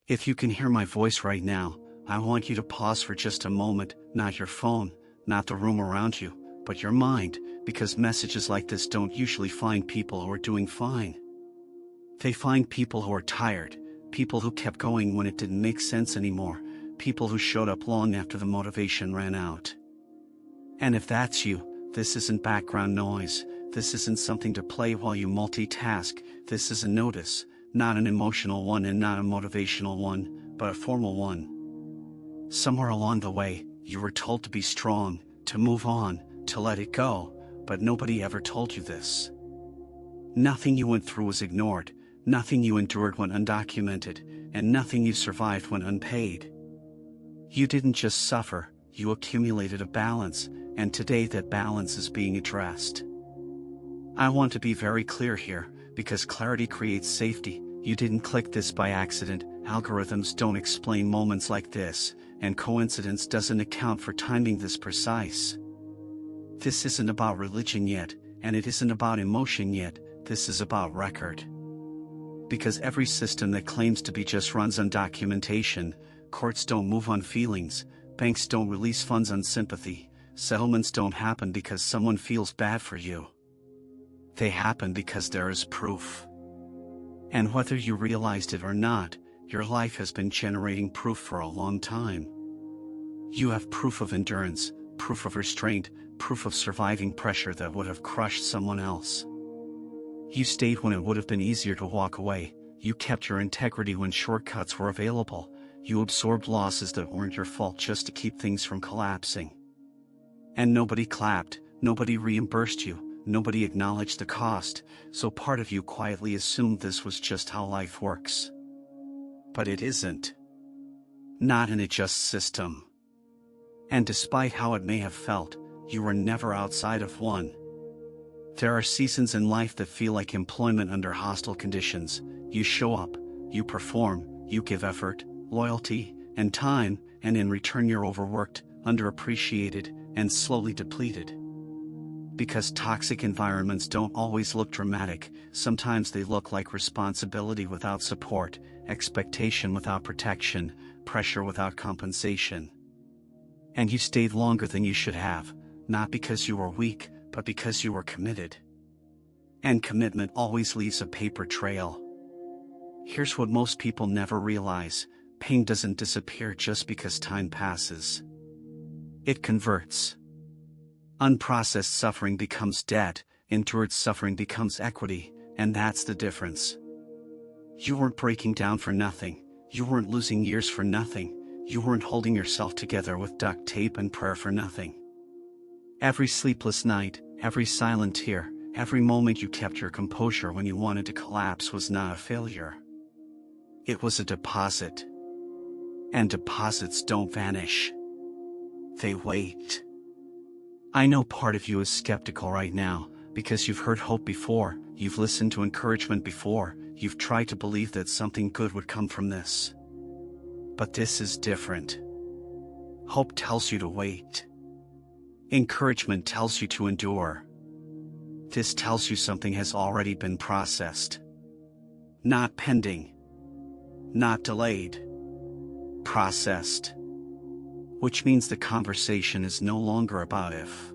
If you can hear my voice right now, I want you to pause for just a moment, not your phone, not the room around you, but your mind, because messages like this don't usually find people who are doing fine. They find people who are tired, people who kept going when it didn't make sense anymore, people who showed up long after the motivation ran out. And if that's you, this isn't background noise, this isn't something to play while you multitask, this is a notice, not an emotional one and not a motivational one, but a formal one. Somewhere along the way, you were told to be strong, to move on, to let it go, but nobody ever told you this. Nothing you went through was ignored, nothing you endured went undocumented, and nothing you survived went unpaid. You didn't just suffer, you accumulated a balance, and today that balance is being addressed. I want to be very clear here, because clarity creates safety. You didn't click this by accident, algorithms don't explain moments like this, and coincidence doesn't account for timing this precise. This isn't about religion yet, and it isn't about emotion yet, this is about record. Because every system that claims to be just runs on documentation, courts don't move on feelings, banks don't release funds on sympathy, settlements don't happen because someone feels bad for you. They happen because there is proof. And whether you realized it or not, your life has been generating proof for a long time. You have proof of endurance, proof of restraint, proof of surviving pressure that would have crushed someone else. You stayed when it would have been easier to walk away, you kept your integrity when shortcuts were available, you absorbed losses that weren't your fault just to keep things from collapsing. And nobody clapped, nobody reimbursed you, nobody acknowledged the cost, so part of you quietly assumed this was just how life works. But it isn't. Not in a just system. And despite how it may have felt, you were never outside of one. There are seasons in life that feel like employment under hostile conditions. You show up, you perform, you give effort, loyalty, and time, and in return you're overworked, underappreciated, and slowly depleted. Because toxic environments don't always look dramatic, sometimes they look like responsibility without support, expectation without protection, pressure without compensation. And you stayed longer than you should have, not because you were weak, but because you were committed. And commitment always leaves a paper trail. Here's what most people never realize: pain doesn't disappear just because time passes. It converts. Unprocessed suffering becomes debt, endured suffering becomes equity, and that's the difference. You weren't breaking down for nothing, you weren't losing years for nothing, you weren't holding yourself together with duct tape and prayer for nothing. Every sleepless night, every silent tear, every moment you kept your composure when you wanted to collapse was not a failure. It was a deposit. And deposits don't vanish. They wait. I know part of you is skeptical right now, because you've heard hope before, you've listened to encouragement before, you've tried to believe that something good would come from this. But this is different. Hope tells you to wait. Encouragement tells you to endure. This tells you something has already been processed. Not pending. Not delayed. Processed. Which means the conversation is no longer about if.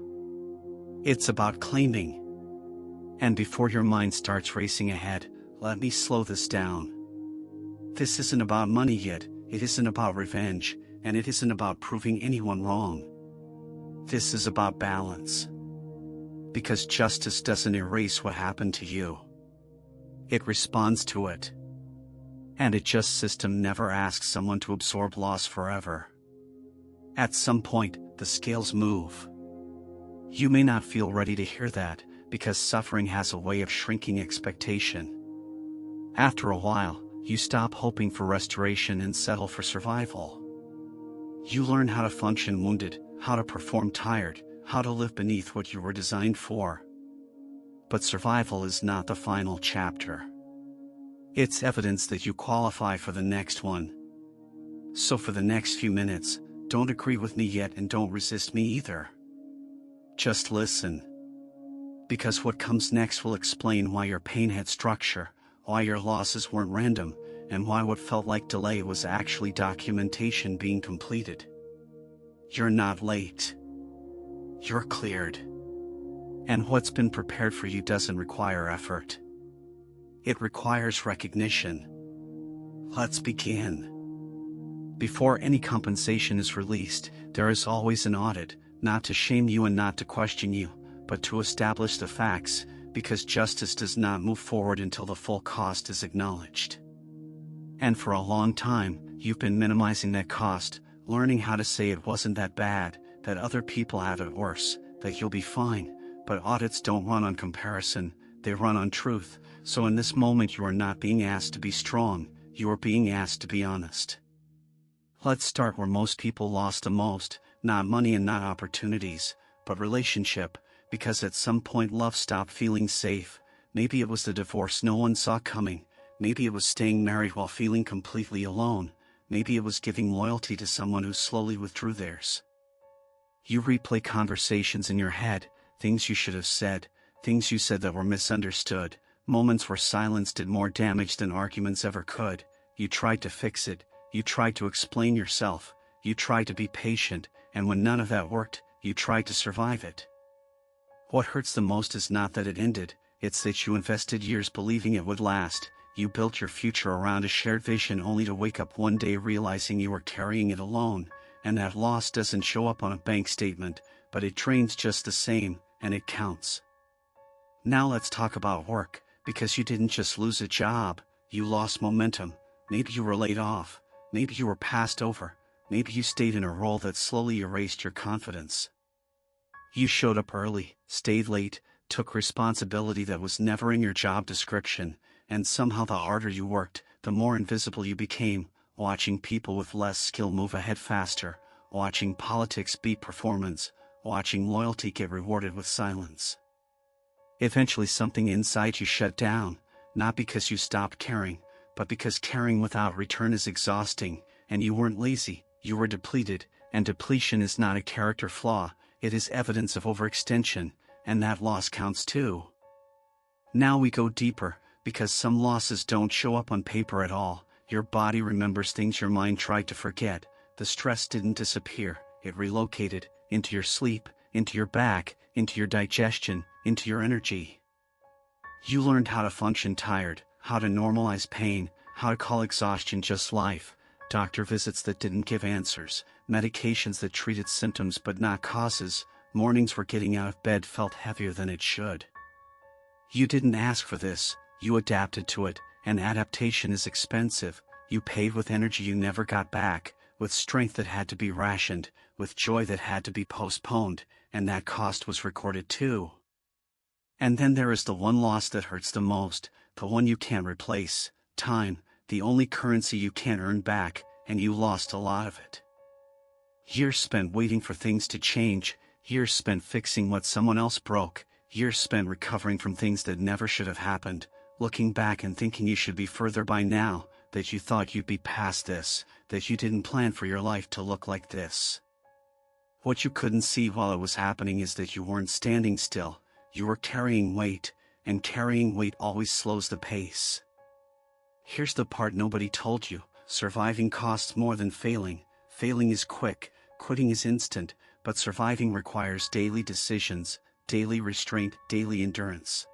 It's about claiming. And before your mind starts racing ahead, let me slow this down. This isn't about money yet, it isn't about revenge, and it isn't about proving anyone wrong. This is about balance. Because justice doesn't erase what happened to you. It responds to it. And a just system never asks someone to absorb loss forever. At some point, the scales move. You may not feel ready to hear that, because suffering has a way of shrinking expectation. After a while, you stop hoping for restoration and settle for survival. You learn how to function wounded, how to perform tired, how to live beneath what you were designed for. But survival is not the final chapter. It's evidence that you qualify for the next one. So for the next few minutes, don't agree with me yet and don't resist me either. Just listen. Because what comes next will explain why your pain had structure, why your losses weren't random, and why what felt like delay was actually documentation being completed. You're not late. You're cleared. And what's been prepared for you doesn't require effort. It requires recognition. Let's begin. Before any compensation is released, there is always an audit, not to shame you and not to question you, but to establish the facts, because justice does not move forward until the full cost is acknowledged. And for a long time, you've been minimizing that cost, learning how to say it wasn't that bad, that other people have it worse, that you'll be fine. But audits don't run on comparison, they run on truth. So in this moment you are not being asked to be strong, you are being asked to be honest. Let's start where most people lost the most, not money and not opportunities, but relationship, because at some point love stopped feeling safe. Maybe it was the divorce no one saw coming, maybe it was staying married while feeling completely alone, maybe it was giving loyalty to someone who slowly withdrew theirs. You replay conversations in your head, things you should have said, things you said that were misunderstood, moments where silence did more damage than arguments ever could. You tried to fix it, you tried to explain yourself, you tried to be patient, and when none of that worked, you tried to survive it. What hurts the most is not that it ended, it's that you invested years believing it would last. You built your future around a shared vision only to wake up one day realizing you were carrying it alone, and that loss doesn't show up on a bank statement, but it drains just the same, and it counts. Now let's talk about work, because you didn't just lose a job, you lost momentum. Maybe you were laid off, maybe you were passed over, maybe you stayed in a role that slowly erased your confidence. You showed up early, stayed late, took responsibility that was never in your job description, and somehow the harder you worked, the more invisible you became, watching people with less skill move ahead faster, watching politics beat performance, watching loyalty get rewarded with silence. Eventually something inside you shut down, not because you stopped caring, but because caring without return is exhausting, and you weren't lazy, you were depleted, and depletion is not a character flaw, it is evidence of overextension, and that loss counts too. Now we go deeper, because some losses don't show up on paper at all. Your body remembers things your mind tried to forget. The stress didn't disappear, it relocated, into your sleep, into your back, into your digestion, into your energy. You learned how to function tired, how to normalize pain, how to call exhaustion just life, doctor visits that didn't give answers, medications that treated symptoms but not causes, mornings where getting out of bed felt heavier than it should. You didn't ask for this, you adapted to it, and adaptation is expensive. You paid with energy you never got back, with strength that had to be rationed, with joy that had to be postponed, and that cost was recorded too. And then there is the one loss that hurts the most, the one you can't replace, time, the only currency you can't earn back, and you lost a lot of it. Years spent waiting for things to change, years spent fixing what someone else broke, years spent recovering from things that never should have happened, looking back and thinking you should be further by now, that you thought you'd be past this, that you didn't plan for your life to look like this. What you couldn't see while it was happening is that you weren't standing still, you were carrying weight, and carrying weight always slows the pace. Here's the part nobody told you, surviving costs more than failing. Failing is quick, quitting is instant, but surviving requires daily decisions, daily restraint, daily endurance.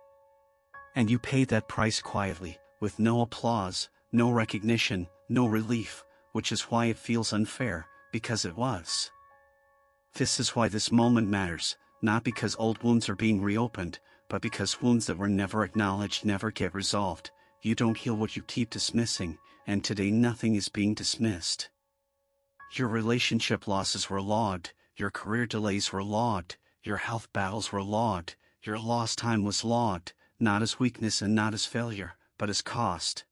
And you paid that price quietly, with no applause, no recognition, no relief, which is why it feels unfair, because it was. This is why this moment matters, not because old wounds are being reopened, but because wounds that were never acknowledged never get resolved. You don't heal what you keep dismissing, and today nothing is being dismissed. Your relationship losses were logged, your career delays were logged, your health battles were logged, your lost time was logged, not as weakness and not as failure, but as cost.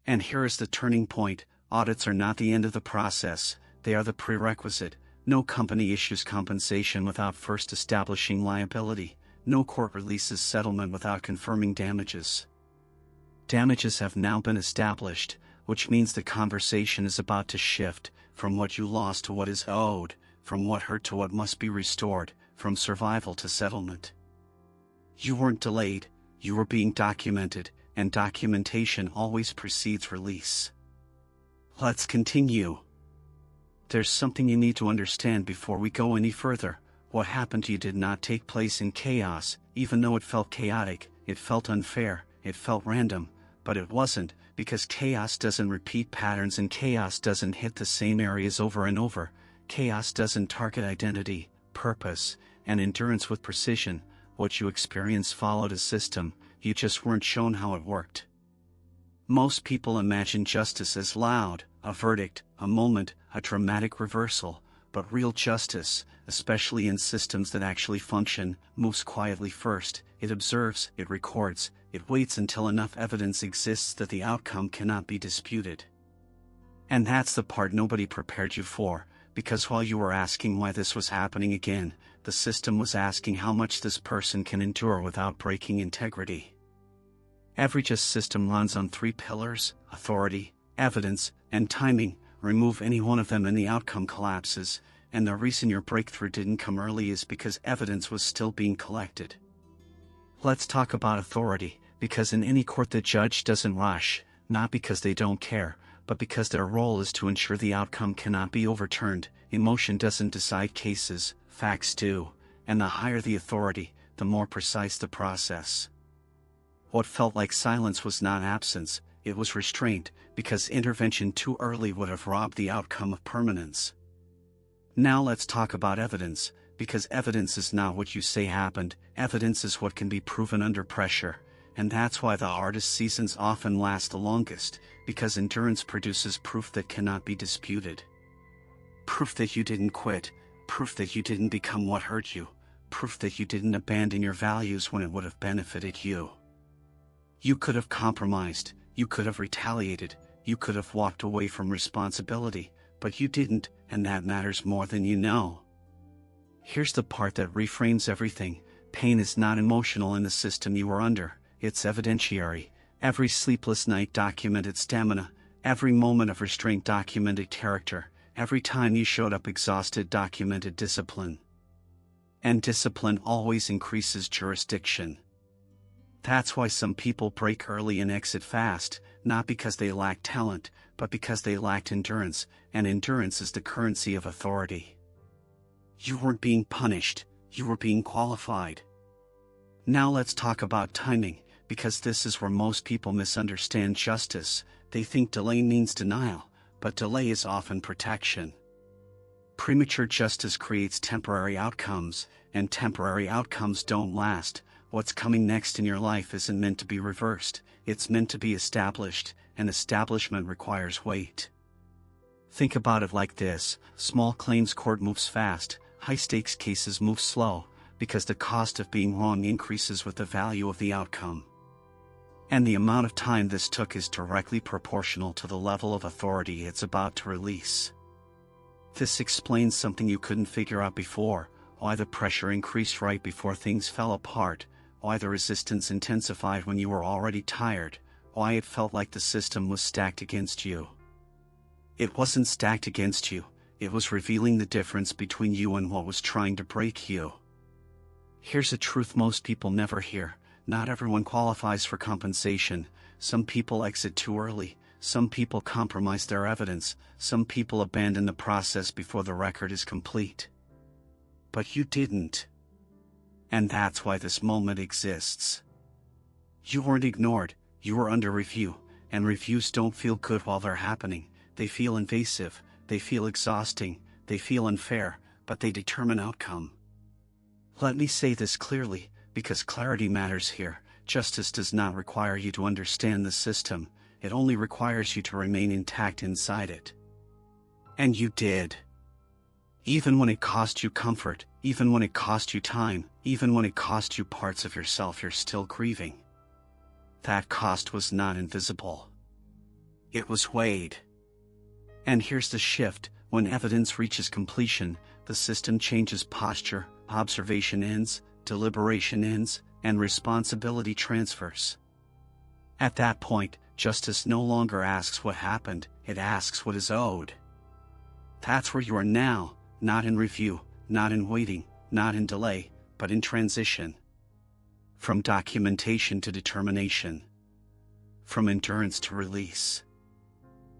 And here is the turning point, audits are not the end of the process, they are the prerequisite. No company issues compensation without first establishing liability, no court releases settlement without confirming damages. Damages have now been established, which means the conversation is about to shift, from what you lost to what is owed, from what hurt to what must be restored, from survival to settlement. You weren't delayed, you were being documented, and documentation always precedes release. Let's continue. There's something you need to understand before we go any further. What happened to you did not take place in chaos. Even though it felt chaotic, it felt unfair, it felt random, but it wasn't, because chaos doesn't repeat patterns and chaos doesn't hit the same areas over and over. Chaos doesn't target identity, purpose, and endurance with precision. What you experienced followed a system, you just weren't shown how it worked. Most people imagine justice as loud, a verdict, a moment, a dramatic reversal, but real justice, especially in systems that actually function, moves quietly first. It observes, it records, it waits until enough evidence exists that the outcome cannot be disputed. And that's the part nobody prepared you for, because while you were asking why this was happening again, the system was asking how much this person can endure without breaking integrity. Every just system runs on 3 pillars: authority, evidence, and timing. Remove any one of them and the outcome collapses, and the reason your breakthrough didn't come early is because evidence was still being collected. Let's talk about authority, because in any court the judge doesn't rush, not because they don't care, but because their role is to ensure the outcome cannot be overturned. Emotion doesn't decide cases, facts do, and the higher the authority, the more precise the process. What felt like silence was not absence, it was restraint, because intervention too early would have robbed the outcome of permanence. Now let's talk about evidence, because evidence is not what you say happened, evidence is what can be proven under pressure, and that's why the hardest seasons often last the longest, because endurance produces proof that cannot be disputed. Proof that you didn't quit, proof that you didn't become what hurt you, proof that you didn't abandon your values when it would have benefited you. You could have compromised, you could have retaliated, you could have walked away from responsibility, but you didn't, and that matters more than you know. Here's the part that reframes everything. Pain is not emotional in the system you were under, it's evidentiary. Every sleepless night documented stamina, every moment of restraint documented character, every time you showed up exhausted documented discipline. And discipline always increases jurisdiction. That's why some people break early and exit fast, not because they lack talent, but because they lacked endurance, and endurance is the currency of authority. You weren't being punished, you were being qualified. Now let's talk about timing, because this is where most people misunderstand justice. They think delay means denial, but delay is often protection. Premature justice creates temporary outcomes, and temporary outcomes don't last. What's coming next in your life isn't meant to be reversed, it's meant to be established, and establishment requires weight. Think about it like this: small claims court moves fast, high-stakes cases move slow, because the cost of being wrong increases with the value of the outcome. And the amount of time this took is directly proportional to the level of authority it's about to release. This explains something you couldn't figure out before: why the pressure increased right before things fell apart, why the resistance intensified when you were already tired, why it felt like the system was stacked against you. It wasn't stacked against you, it was revealing the difference between you and what was trying to break you. Here's a truth most people never hear: not everyone qualifies for compensation. Some people exit too early, some people compromise their evidence, some people abandon the process before the record is complete. But you didn't. And that's why this moment exists. You weren't ignored, you were under review, and reviews don't feel good while they're happening. They feel invasive, they feel exhausting, they feel unfair, but they determine outcome. Let me say this clearly, because clarity matters here. Justice does not require you to understand the system, it only requires you to remain intact inside it. And you did. Even when it cost you comfort, even when it cost you time, even when it cost you parts of yourself you're still grieving. That cost was not invisible. It was weighed. And here's the shift: when evidence reaches completion, the system changes posture, observation ends, deliberation ends, and responsibility transfers. At that point, justice no longer asks what happened, it asks what is owed. That's where you are now, not in review, not in waiting, not in delay, but in transition. From documentation to determination. from endurance to release.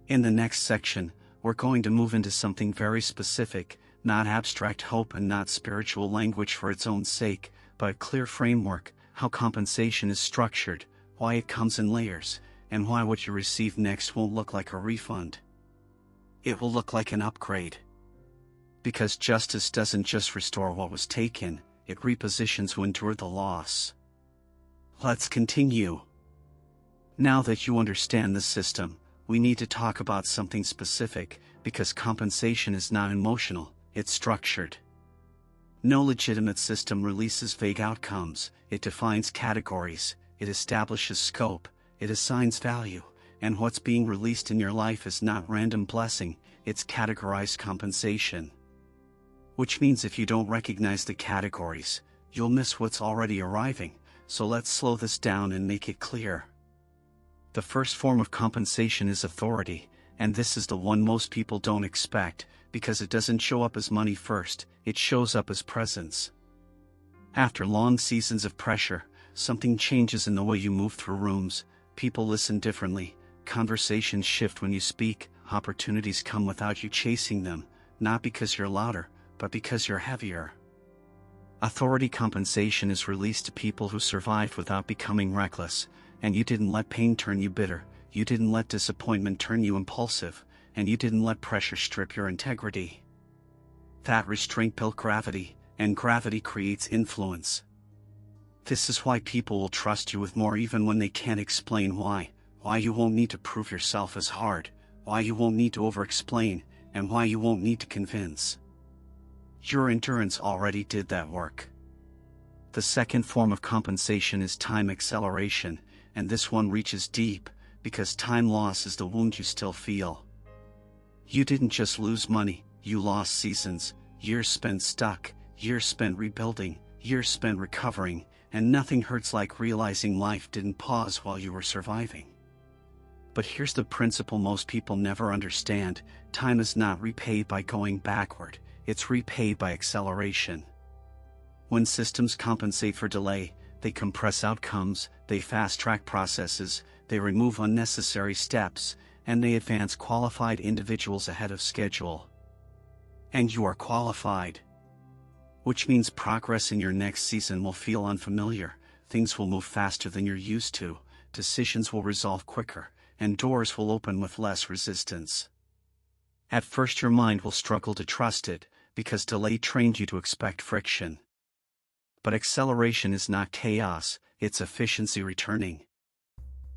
In the next section, we're going to move into something very specific, not abstract hope and not spiritual language for its own sake, but a clear framework, how compensation is structured, why it comes in layers, and why what you receive next won't look like a refund. It will look like an upgrade. Because justice doesn't just restore what was taken, it repositions who endured the loss. Let's continue. Now that you understand the system, we need to talk about something specific, because compensation is not emotional, it's structured. No legitimate system releases vague outcomes, it defines categories, it establishes scope, it assigns value, and what's being released in your life is not random blessing, it's categorized compensation. Which means if you don't recognize the categories, you'll miss what's already arriving, so let's slow this down and make it clear. The first form of compensation is authority, and this is the one most people don't expect, because it doesn't show up as money first, it shows up as presence. After long seasons of pressure, something changes in the way you move through rooms, people listen differently, conversations shift when you speak, opportunities come without you chasing them, not because you're louder, but because you're heavier. Authority compensation is released to people who survived without becoming reckless, and you didn't let pain turn you bitter, you didn't let disappointment turn you impulsive, and you didn't let pressure strip your integrity. That restraint built gravity, and gravity creates influence. This is why people will trust you with more even when they can't explain why you won't need to prove yourself as hard, why you won't need to over-explain, and why you won't need to convince. Your endurance already did that work. The second form of compensation is time acceleration, and this one reaches deep, because time loss is the wound you still feel. You didn't just lose money, you lost seasons, years spent stuck, years spent rebuilding, years spent recovering, and nothing hurts like realizing life didn't pause while you were surviving. But here's the principle most people never understand: time is not repaid by going backward, it's repaid by acceleration. When systems compensate for delay, they compress outcomes, they fast-track processes, they remove unnecessary steps, and they advance qualified individuals ahead of schedule. And you are qualified. Which means progress in your next season will feel unfamiliar, things will move faster than you're used to, decisions will resolve quicker, and doors will open with less resistance. At first your mind will struggle to trust it, because delay trained you to expect friction. But acceleration is not chaos, it's efficiency returning.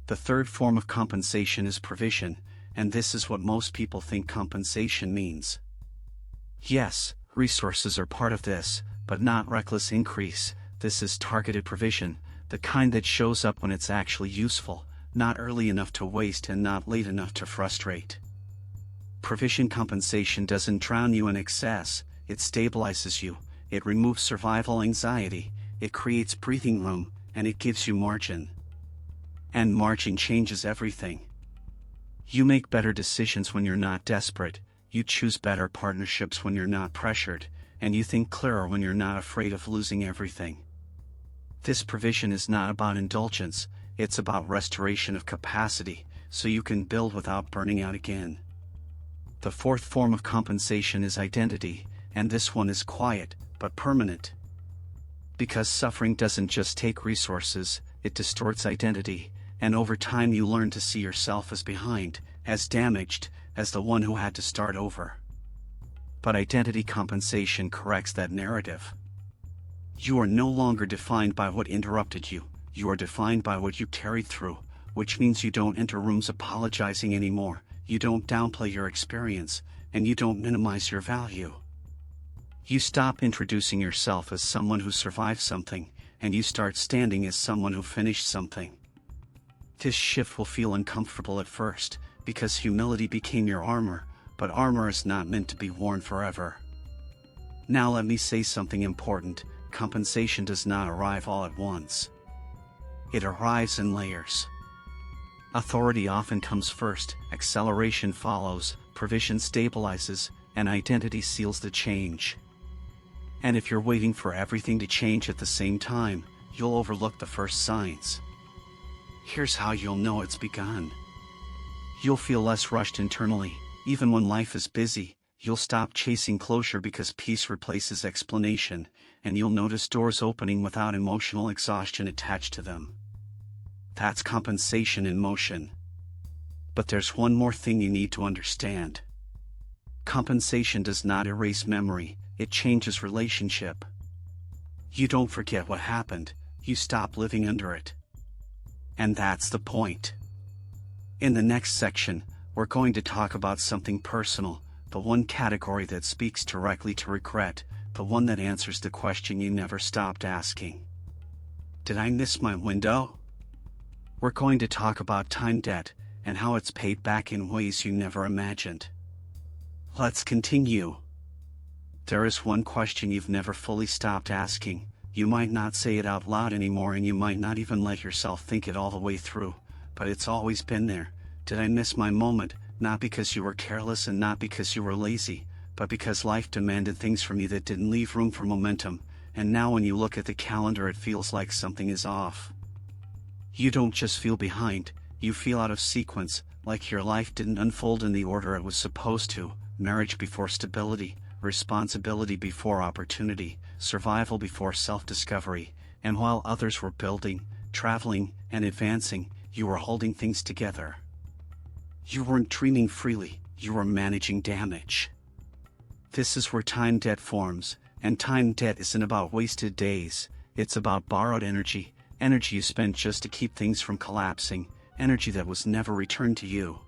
The third form of compensation is provision, and this is what most people think compensation means. Yes, resources are part of this, but not reckless increase. This is targeted provision, the kind that shows up when it's actually useful, not early enough to waste and not late enough to frustrate. Provision compensation doesn't drown you in excess, it stabilizes you, it removes survival anxiety, it creates breathing room, and it gives you margin. And margin changes everything. You make better decisions when you're not desperate, you choose better partnerships when you're not pressured, and you think clearer when you're not afraid of losing everything. This provision is not about indulgence, it's about restoration of capacity, so you can build without burning out again. The fourth form of compensation is identity, and this one is quiet, but permanent. Because suffering doesn't just take resources, it distorts identity, and over time you learn to see yourself as behind, as damaged, as the one who had to start over. But identity compensation corrects that narrative. You are no longer defined by what interrupted you, you are defined by what you carried through, which means you don't enter rooms apologizing anymore, you don't downplay your experience, and you don't minimize your value. You stop introducing yourself as someone who survived something, and you start standing as someone who finished something. This shift will feel uncomfortable at first, because humility became your armor, but armor is not meant to be worn forever. Now let me say something important: compensation does not arrive all at once. It arrives in layers. Authority often comes first, acceleration follows, provision stabilizes, and identity seals the change. And if you're waiting for everything to change at the same time, you'll overlook the first signs. Here's how you'll know it's begun. You'll feel less rushed internally, even when life is busy. You'll stop chasing closure because peace replaces explanation, and you'll notice doors opening without emotional exhaustion attached to them. That's compensation in motion. But there's one more thing you need to understand. Compensation does not erase memory, it changes relationship. You don't forget what happened, you stop living under it. And that's the point. In the next section, we're going to talk about something personal, the one category that speaks directly to regret, the one that answers the question you never stopped asking. Did I miss my window? We're going to talk about time debt, and how it's paid back in ways you never imagined. Let's continue. There is one question you've never fully stopped asking. You might not say it out loud anymore, and you might not even let yourself think it all the way through, but it's always been there. Did I miss my moment? Not because you were careless and not because you were lazy, but because life demanded things from you that didn't leave room for momentum, and now when you look at the calendar it feels like something is off. You don't just feel behind, you feel out of sequence, like your life didn't unfold in the order it was supposed to. Marriage before stability, responsibility before opportunity, survival before self-discovery, and while others were building, traveling, and advancing, you were holding things together. You weren't dreaming freely, you were managing damage. This is where time debt forms, and time debt isn't about wasted days, it's about borrowed energy, energy you spent just to keep things from collapsing, energy that was never returned to you.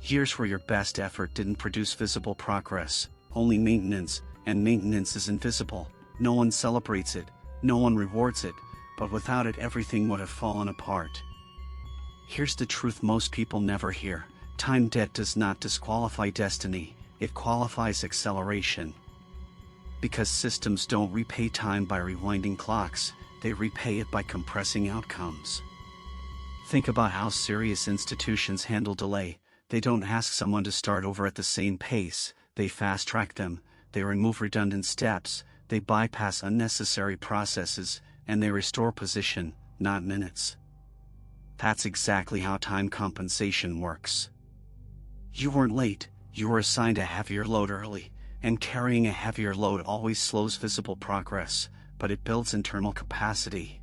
Years where your best effort didn't produce visible progress, only maintenance, and maintenance is invisible. No one celebrates it, no one rewards it, but without it everything would have fallen apart. Here's the truth most people never hear. Time debt does not disqualify destiny, it qualifies acceleration. Because systems don't repay time by rewinding clocks, they repay it by compressing outcomes. Think about how serious institutions handle delay. They don't ask someone to start over at the same pace, they fast-track them, they remove redundant steps, they bypass unnecessary processes, and they restore position, not minutes. That's exactly how time compensation works. You weren't late, you were assigned a heavier load early, and carrying a heavier load always slows visible progress, but it builds internal capacity.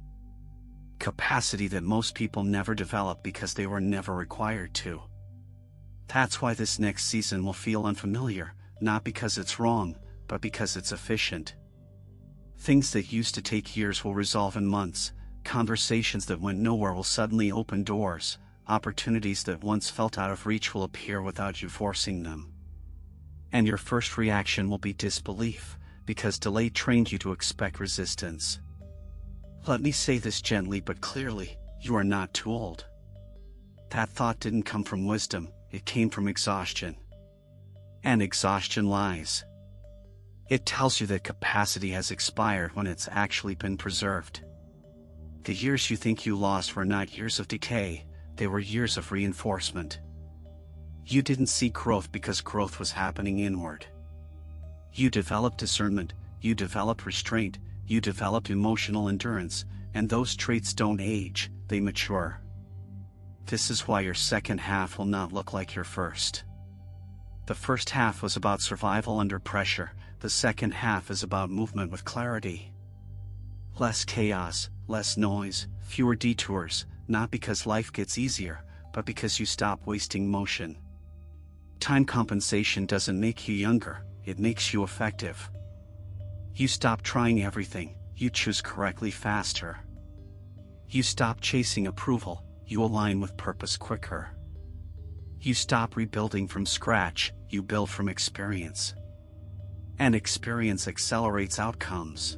Capacity that most people never develop because they were never required to. That's why this next season will feel unfamiliar, not because it's wrong, but because it's efficient. Things that used to take years will resolve in months, conversations that went nowhere will suddenly open doors, opportunities that once felt out of reach will appear without you forcing them. And your first reaction will be disbelief, because delay trained you to expect resistance. Let me say this gently but clearly, you are not too old. That thought didn't come from wisdom, it came from exhaustion. And exhaustion lies. It tells you that capacity has expired when it's actually been preserved. The years you think you lost were not years of decay, they were years of reinforcement. You didn't see growth because growth was happening inward. You developed discernment, you developed restraint, you developed emotional endurance, and those traits don't age, they mature. This is why your second half will not look like your first. The first half was about survival under pressure, the second half is about movement with clarity. Less chaos, less noise, fewer detours, not because life gets easier, but because you stop wasting motion. Time compensation doesn't make you younger, it makes you effective. You stop trying everything, you choose correctly faster. You stop chasing approval, you align with purpose quicker. You stop rebuilding from scratch, you build from experience. And experience accelerates outcomes.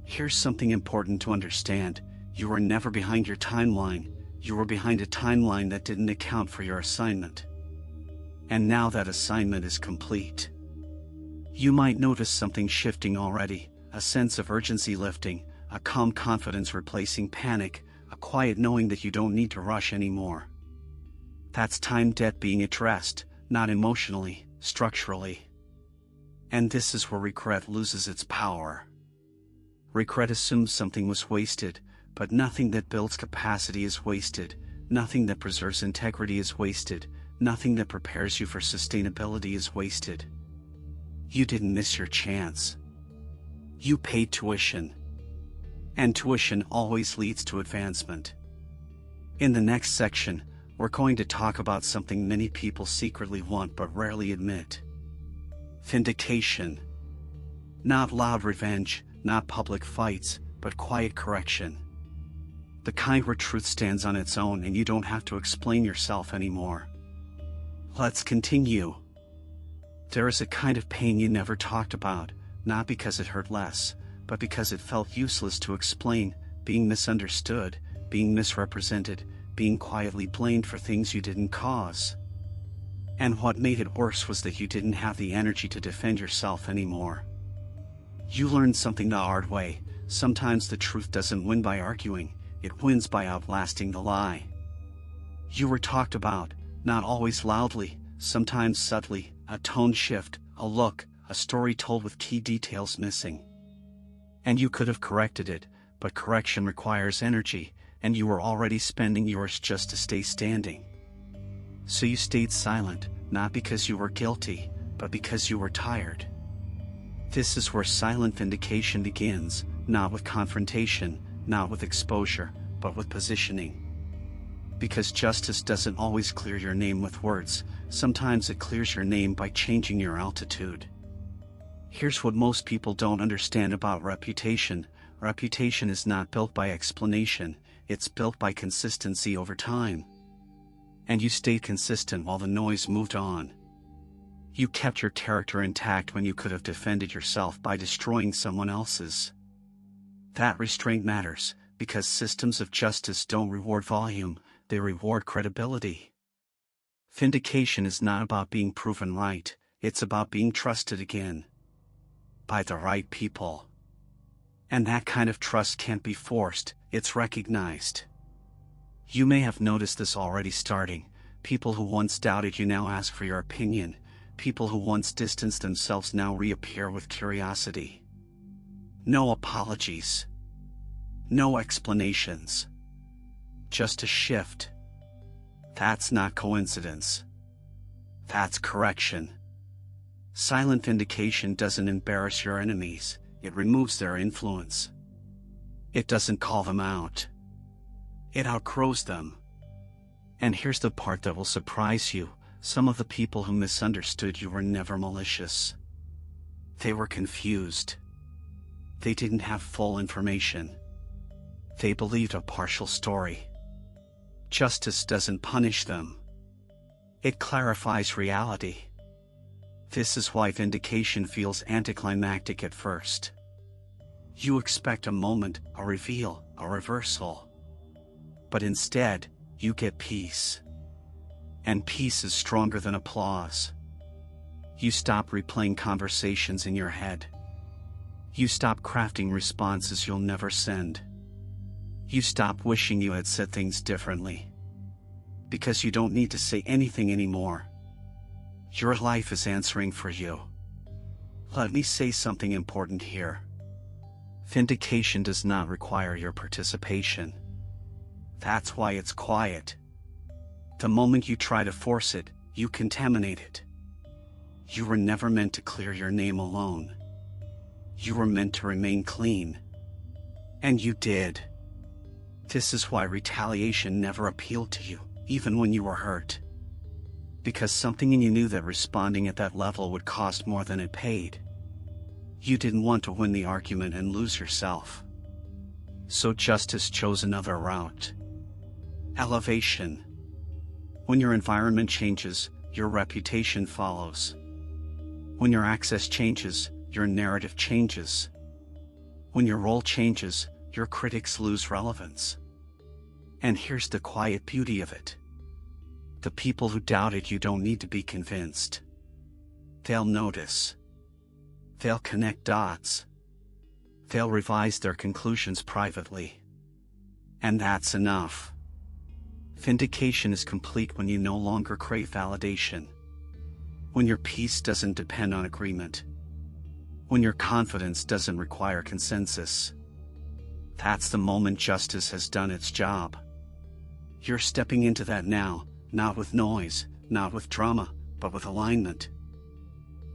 Here's something important to understand, you were never behind your timeline, you were behind a timeline that didn't account for your assignment. And now that assignment is complete. You might notice something shifting already, a sense of urgency lifting, a calm confidence replacing panic, a quiet knowing that you don't need to rush anymore. That's time debt being addressed, not emotionally, structurally. And this is where regret loses its power. Regret assumes something was wasted, But nothing that builds capacity is wasted, nothing that preserves integrity is wasted, nothing that prepares you for sustainability is wasted. You didn't miss your chance. You paid tuition. And tuition always leads to advancement. In the next section, we're going to talk about something many people secretly want but rarely admit. Vindication. Not loud revenge, not public fights, but quiet correction. The kind where truth stands on its own and you don't have to explain yourself anymore. Let's continue. There is a kind of pain you never talked about, not because it hurt less, but because it felt useless to explain, being misunderstood, being misrepresented, being quietly blamed for things you didn't cause. And what made it worse was that you didn't have the energy to defend yourself anymore. You learned something the hard way. Sometimes the truth doesn't win by arguing, it wins by outlasting the lie. You were talked about, not always loudly, sometimes subtly, a tone shift, a look, a story told with key details missing. And you could have corrected it, but correction requires energy, and you were already spending yours just to stay standing. So you stayed silent, not because you were guilty, but because you were tired. This is where silent vindication begins, not with confrontation, not with exposure, but with positioning. Because justice doesn't always clear your name with words, sometimes it clears your name by changing your altitude. Here's what most people don't understand about reputation. Reputation is not built by explanation, it's built by consistency over time. And you stayed consistent while the noise moved on. You kept your character intact when you could have defended yourself by destroying someone else's. That restraint matters, because systems of justice don't reward volume, they reward credibility. Vindication is not about being proven right, it's about being trusted again. By the right people. And that kind of trust can't be forced, it's recognized. You may have noticed this already starting. People who once doubted you now ask for your opinion. People who once distanced themselves now reappear with curiosity. No apologies. No explanations. Just a shift. That's not coincidence. That's correction. Silent vindication doesn't embarrass your enemies, it removes their influence. It doesn't call them out. It outgrows them. And here's the part that will surprise you, some of the people who misunderstood you were never malicious. They were confused. They didn't have full information. They believed a partial story. Justice doesn't punish them. It clarifies reality. This is why vindication feels anticlimactic at first. You expect a moment, a reveal, a reversal. But instead, you get peace. And peace is stronger than applause. You stop replaying conversations in your head. You stop crafting responses you'll never send. You stop wishing you had said things differently. Because you don't need to say anything anymore. Your life is answering for you. Let me say something important here. Vindication does not require your participation. That's why it's quiet. The moment you try to force it, you contaminate it. You were never meant to clear your name alone. You were meant to remain clean. And you did. This is why retaliation never appealed to you, even when you were hurt. Because something in you knew that responding at that level would cost more than it paid. You didn't want to win the argument and lose yourself. So justice chose another route. Elevation. When your environment changes, your reputation follows. When your access changes, your narrative changes. When your role changes, your critics lose relevance. And here's the quiet beauty of it. The people who doubted you don't need to be convinced. They'll notice. They'll connect dots. They'll revise their conclusions privately. And that's enough. Vindication is complete when you no longer crave validation. When your peace doesn't depend on agreement. When your confidence doesn't require consensus. That's the moment justice has done its job. You're stepping into that now, not with noise, not with drama, but with alignment.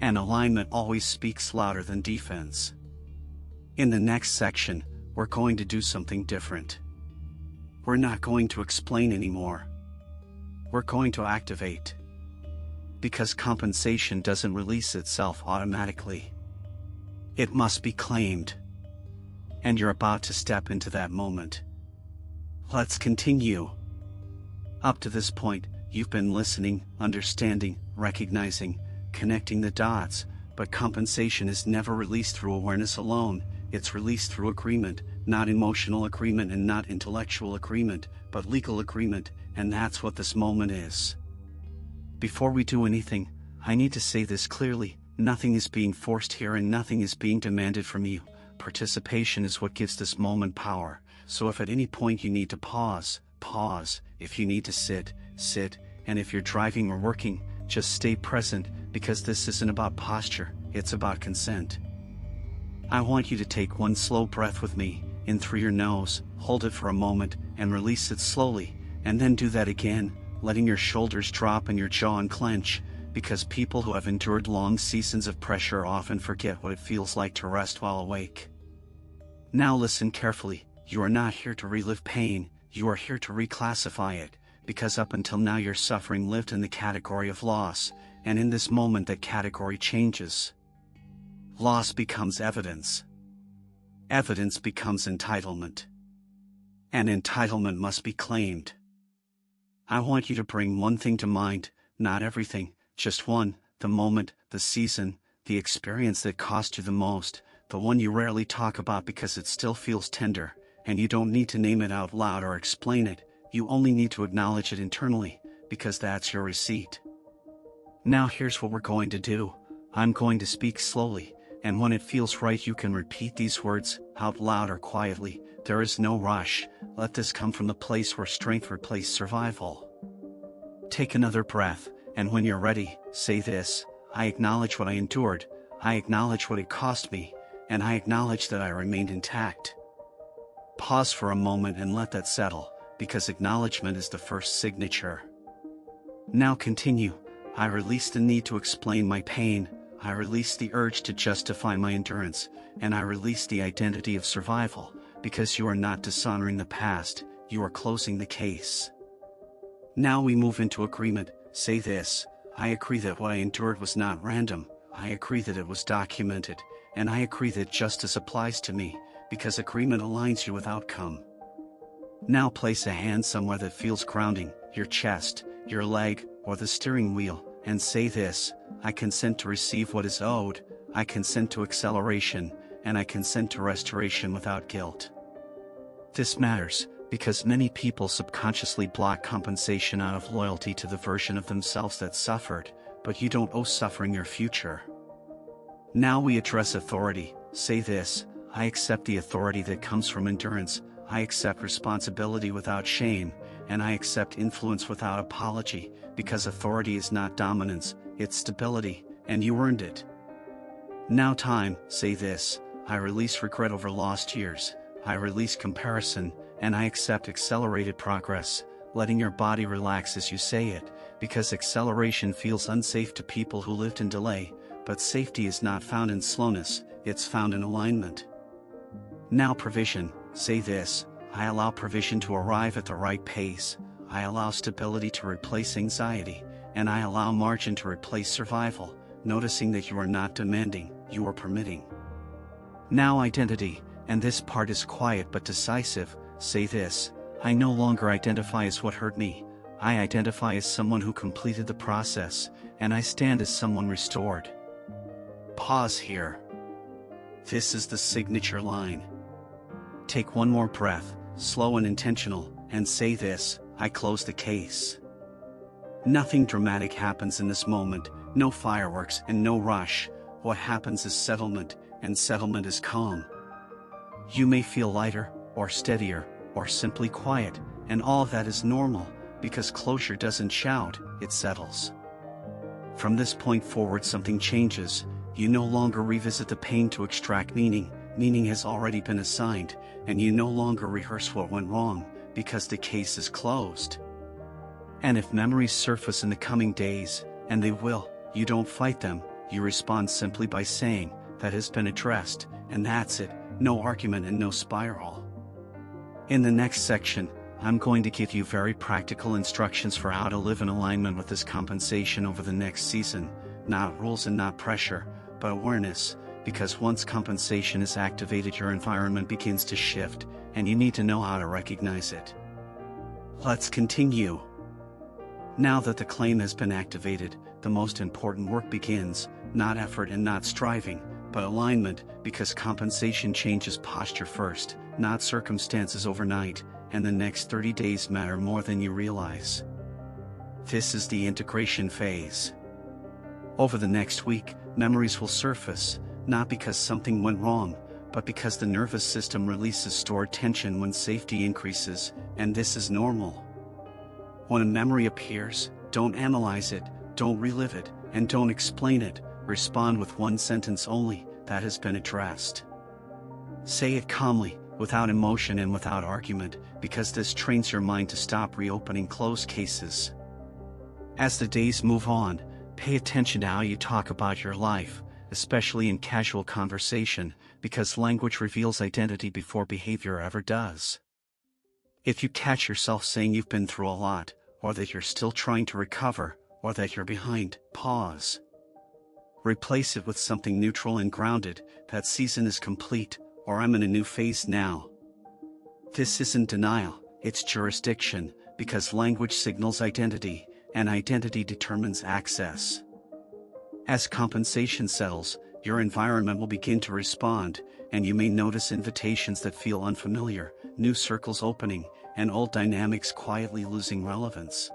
And alignment always speaks louder than defense. In the next section, we're going to do something different. We're not going to explain anymore. We're going to activate. Because compensation doesn't release itself automatically. It must be claimed. And you're about to step into that moment. Let's continue. Up to this point, you've been listening, understanding, recognizing, connecting the dots, but compensation is never released through awareness alone. It's released through agreement, not emotional agreement and not intellectual agreement, but legal agreement, and that's what this moment is. Before we do anything, I need to say this clearly: nothing is being forced here and nothing is being demanded from you. Participation is what gives this moment power. So if at any point you need to pause, pause. If you need to sit, sit. And if you're driving or working, just stay present, because this isn't about posture, it's about consent. I want you to take one slow breath with me, in through your nose, hold it for a moment, and release it slowly, and then do that again, letting your shoulders drop and your jaw unclench, because people who have endured long seasons of pressure often forget what it feels like to rest while awake. Now listen carefully. You are not here to relive pain, you are here to reclassify it, because up until now your suffering lived in the category of loss, and in this moment that category changes. Loss becomes evidence. Evidence becomes entitlement. And entitlement must be claimed. I want you to bring one thing to mind, not everything, just one: the moment, the season, the experience that cost you the most, the one you rarely talk about because it still feels tender, and you don't need to name it out loud or explain it, you only need to acknowledge it internally, because that's your receipt. Now here's what we're going to do. I'm going to speak slowly, and when it feels right you can repeat these words, out loud or quietly. There is no rush. Let this come from the place where strength replaced survival. Take another breath, and when you're ready, say this: I acknowledge what I endured, I acknowledge what it cost me, and I acknowledge that I remained intact. Pause for a moment and let that settle, because acknowledgement is the first signature. Now continue. I release the need to explain my pain, I release the urge to justify my endurance, and I release the identity of survival, because you are not dishonoring the past, you are closing the case. Now we move into agreement. Say this: I agree that what I endured was not random, I agree that it was documented, and I agree that justice applies to me, because agreement aligns you with outcome. Now place a hand somewhere that feels grounding, your chest, your leg, or the steering wheel, and say this: I consent to receive what is owed, I consent to acceleration, and I consent to restoration without guilt. This matters, because many people subconsciously block compensation out of loyalty to the version of themselves that suffered, but you don't owe suffering your future. Now we address authority. Say this: I accept the authority that comes from endurance, I accept responsibility without shame, and I accept influence without apology, because authority is not dominance, it's stability, and you earned it. Now time. Say this: I release regret over lost years, I release comparison, and I accept accelerated progress, letting your body relax as you say it, because acceleration feels unsafe to people who lived in delay, but safety is not found in slowness, it's found in alignment. Now provision. Say this: I allow provision to arrive at the right pace, I allow stability to replace anxiety, and I allow margin to replace survival, noticing that you are not demanding, you are permitting. Now identity, and this part is quiet but decisive. Say this: I no longer identify as what hurt me, I identify as someone who completed the process, and I stand as someone restored. Pause here. This is the signature line. Take one more breath, slow and intentional, and say this: I close the case. Nothing dramatic happens in this moment, no fireworks and no rush. What happens is settlement, and settlement is calm. You may feel lighter, or steadier, or simply quiet, and all of that is normal, because closure doesn't shout, it settles. From this point forward something changes. You no longer revisit the pain to extract meaning, meaning has already been assigned, and you no longer rehearse what went wrong, because the case is closed. And if memories surface in the coming days, and they will, you don't fight them, you respond simply by saying, "That has been addressed," and that's it, no argument and no spiral. In the next section, I'm going to give you very practical instructions for how to live in alignment with this compensation over the next season, not rules and not pressure, but awareness, because once compensation is activated, your environment begins to shift, and you need to know how to recognize it. Let's continue. Now that the claim has been activated, the most important work begins, not effort and not striving, but alignment, because compensation changes posture first, not circumstances overnight, and the next 30 days matter more than you realize. This is the integration phase. Over the next week, memories will surface, not because something went wrong, but because the nervous system releases stored tension when safety increases, and this is normal. When a memory appears, don't analyze it, don't relive it, and don't explain it, respond with one sentence only, "That has been addressed." Say it calmly, without emotion and without argument, because this trains your mind to stop reopening closed cases. As the days move on, pay attention to how you talk about your life, especially in casual conversation, because language reveals identity before behavior ever does. If you catch yourself saying you've been through a lot, or that you're still trying to recover, or that you're behind, pause. Replace it with something neutral and grounded, "That season is complete," or "I'm in a new phase now." This isn't denial, it's jurisdiction, because language signals identity, and identity determines access. As compensation settles, your environment will begin to respond, and you may notice invitations that feel unfamiliar, new circles opening, and old dynamics quietly losing relevance.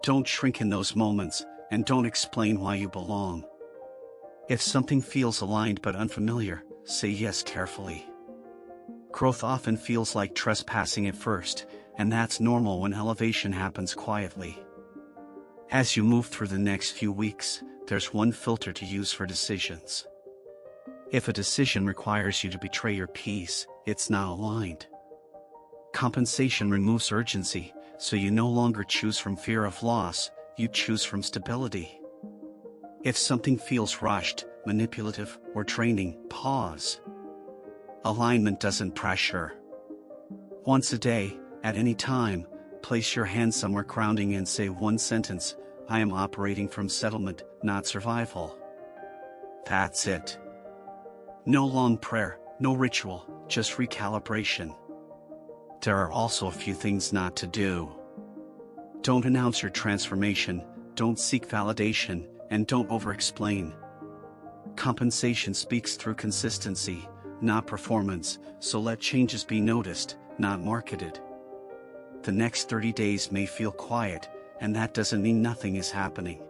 Don't shrink in those moments, and don't explain why you belong. If something feels aligned but unfamiliar, say yes carefully. Growth often feels like trespassing at first, and that's normal when elevation happens quietly. As you move through the next few weeks, there's one filter to use for decisions. If a decision requires you to betray your peace, it's not aligned. Compensation removes urgency, so you no longer choose from fear of loss, you choose from stability. If something feels rushed, manipulative, or draining, pause. Alignment doesn't pressure. Once a day, at any time, place your hand somewhere grounding and say one sentence, "I am operating from settlement, not survival." That's it. No long prayer, no ritual, just recalibration. There are also a few things not to do. Don't announce your transformation, don't seek validation, and don't over-explain. Compensation speaks through consistency, not performance, so let changes be noticed, not marketed. The next 30 days may feel quiet, and that doesn't mean nothing is happening.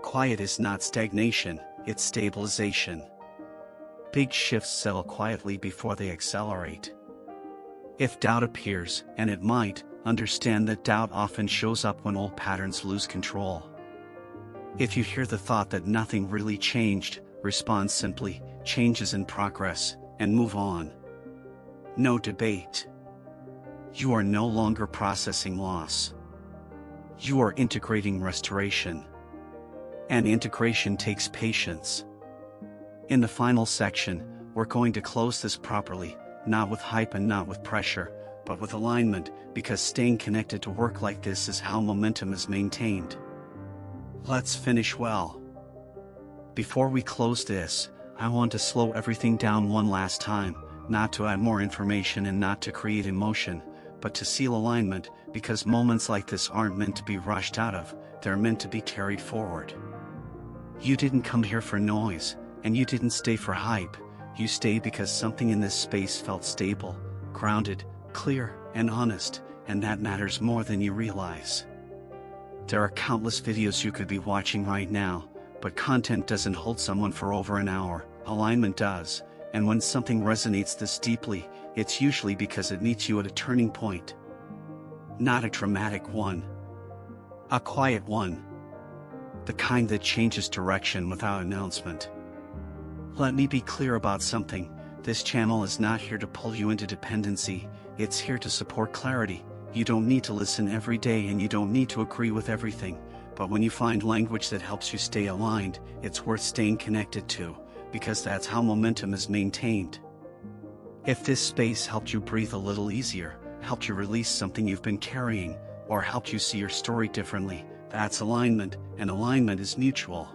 Quiet is not stagnation, it's stabilization. Big shifts settle quietly before they accelerate. If doubt appears, and it might, understand that doubt often shows up when old patterns lose control. If you hear the thought that nothing really changed, respond simply, "Change is in progress," and move on. No debate. You are no longer processing loss. You are integrating restoration. And integration takes patience. In the final section, we're going to close this properly, not with hype and not with pressure, but with alignment, because staying connected to work like this is how momentum is maintained. Let's finish well. Before we close this, I want to slow everything down one last time, not to add more information and not to create emotion, but to seal alignment, because moments like this aren't meant to be rushed out of, they're meant to be carried forward. You didn't come here for noise, and you didn't stay for hype. You stayed because something in this space felt stable, grounded, clear, and honest, and that matters more than you realize. There are countless videos you could be watching right now, but content doesn't hold someone for over an hour, alignment does, and when something resonates this deeply, it's usually because it meets you at a turning point. Not a dramatic one. A quiet one. The kind that changes direction without announcement. Let me be clear about something. This channel is not here to pull you into dependency, it's here to support clarity. You don't need to listen every day and you don't need to agree with everything, but when you find language that helps you stay aligned, it's worth staying connected to, because that's how momentum is maintained. If this space helped you breathe a little easier, helped you release something you've been carrying, or helped you see your story differently, that's alignment, and alignment is mutual.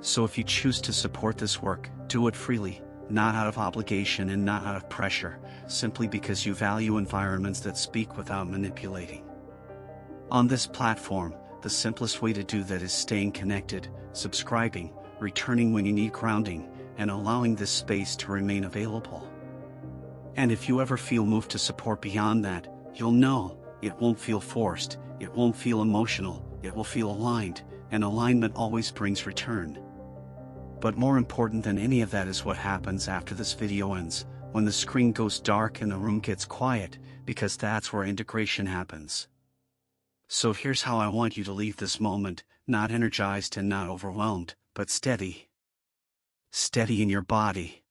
So if you choose to support this work, do it freely, not out of obligation and not out of pressure, simply because you value environments that speak without manipulating. On this platform, the simplest way to do that is staying connected, subscribing, returning when you need grounding, and allowing this space to remain available. And if you ever feel moved to support beyond that, you'll know, it won't feel forced, it won't feel emotional, it will feel aligned, and alignment always brings return. But more important than any of that is what happens after this video ends, when the screen goes dark and the room gets quiet, because that's where integration happens. So here's how I want you to leave this moment, not energized and not overwhelmed, but steady. Steady in your body.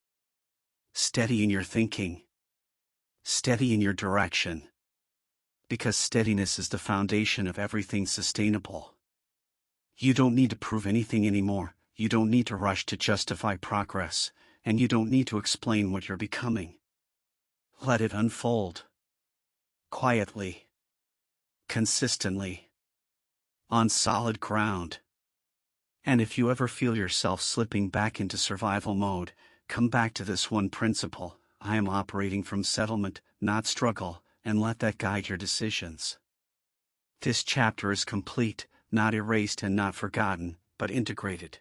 Steady in your thinking. Steady in your direction. Because steadiness is the foundation of everything sustainable. You don't need to prove anything anymore, you don't need to rush to justify progress, and you don't need to explain what you're becoming. Let it unfold. Quietly. Consistently. On solid ground. And if you ever feel yourself slipping back into survival mode, come back to this one principle: I am operating from settlement, not struggle, and let that guide your decisions. This chapter is complete, not erased and not forgotten, but integrated.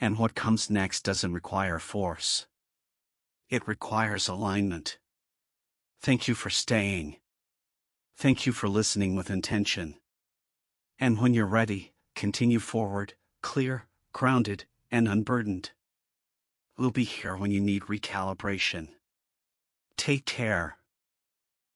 And what comes next doesn't require force. It requires alignment. Thank you for staying. Thank you for listening with intention. And when you're ready, continue forward, clear, grounded, and unburdened. We'll be here when you need recalibration. Take care.